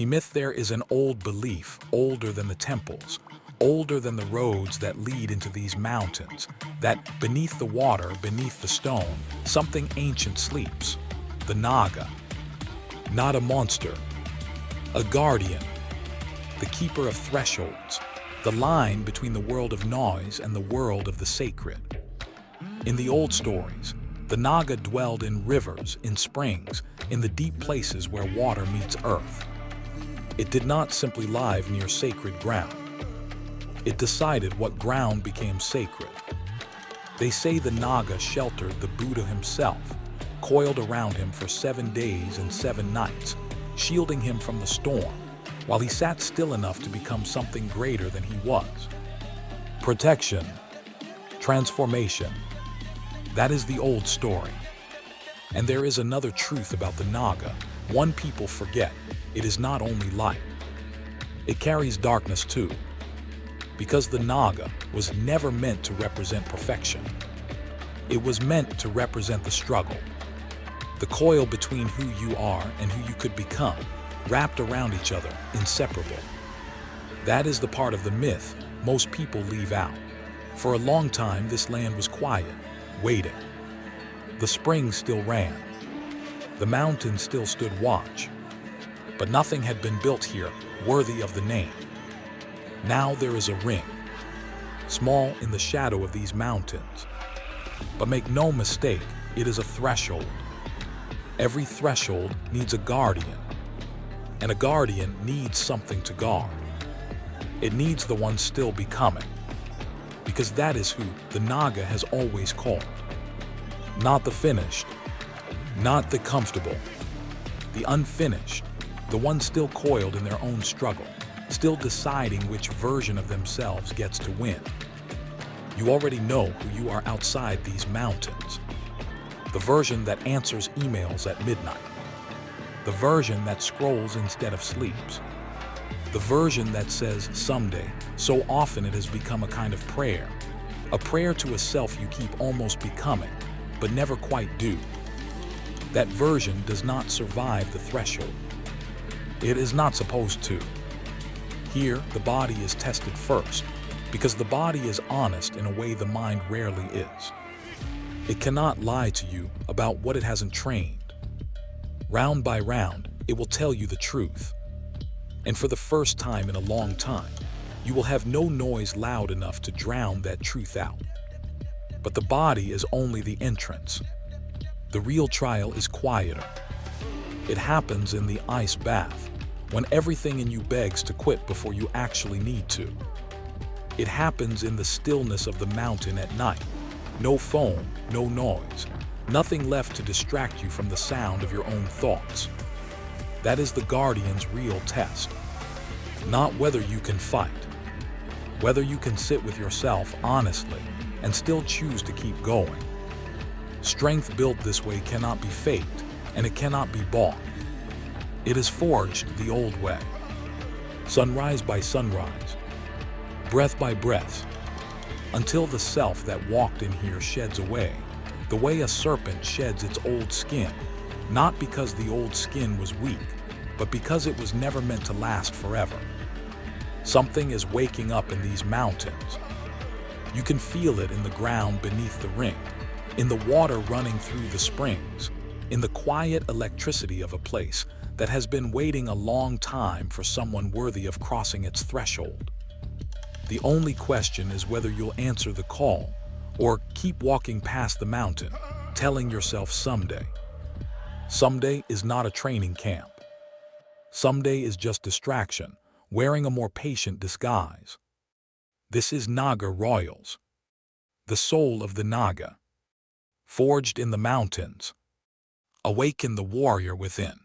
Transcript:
Myth there is an old belief, older than the temples, older than the roads that lead into these mountains, that beneath the water, beneath the stone, something ancient sleeps. The Naga. Not a monster. A guardian. The keeper of thresholds. The line between the world of noise and the world of the sacred. In the old stories, the Naga dwelled in rivers, in springs, in the deep places where water meets earth. It did not simply live near sacred ground. It decided what ground became sacred. They say the Naga sheltered the Buddha himself, coiled around him for 7 days and 7 nights, shielding him from the storm, while he sat still enough to become something greater than he was. Protection. Transformation. That is the old story. And there is another truth about the Naga, one people forget. It is not only light. It carries darkness too. Because the Naga was never meant to represent perfection. It was meant to represent the struggle. The coil between who you are and who you could become, wrapped around each other, inseparable. That is the part of the myth most people leave out. For a long time, this land was quiet, waiting. The springs still ran. The mountains still stood watch. But nothing had been built here worthy of the name. Now there is a ring, small in the shadow of these mountains. But make no mistake, it is a threshold. Every threshold needs a guardian, and a guardian needs something to guard. It needs the one still becoming, because that is who the Naga has always called. Not the finished, not the comfortable, the unfinished, the one still coiled in their own struggle, still deciding which version of themselves gets to win. You already know who you are outside these mountains. The version that answers emails at midnight. The version that scrolls instead of sleeps. The version that says someday so often it has become a kind of prayer. A prayer to a self you keep almost becoming, but never quite do. That version does not survive the threshold. It is not supposed to. Here, the body is tested first, because the body is honest in a way the mind rarely is. It cannot lie to you about what it hasn't trained. Round by round, it will tell you the truth. And for the first time in a long time, you will have no noise loud enough to drown that truth out. But the body is only the entrance. The real trial is quieter. It happens in the ice bath, when everything in you begs to quit before you actually need to. It happens in the stillness of the mountain at night. No phone, no noise, nothing left to distract you from the sound of your own thoughts. That is the guardian's real test. Not whether you can fight, whether you can sit with yourself honestly and still choose to keep going. Strength built this way cannot be faked, and it cannot be bought. It is forged the old way. Sunrise by sunrise, breath by breath, until the self that walked in here sheds away, the way a serpent sheds its old skin, not because the old skin was weak, but because it was never meant to last forever. Something is waking up in these mountains. You can feel it in the ground beneath the ring, in the water running through the springs, in the quiet electricity of a place that has been waiting a long time for someone worthy of crossing its threshold. The only question is whether you'll answer the call or keep walking past the mountain, telling yourself someday. Someday is not a training camp. Someday is just distraction, wearing a more patient disguise. This is Naga Royals, the soul of the Naga, forged in the mountains. Awaken the warrior within.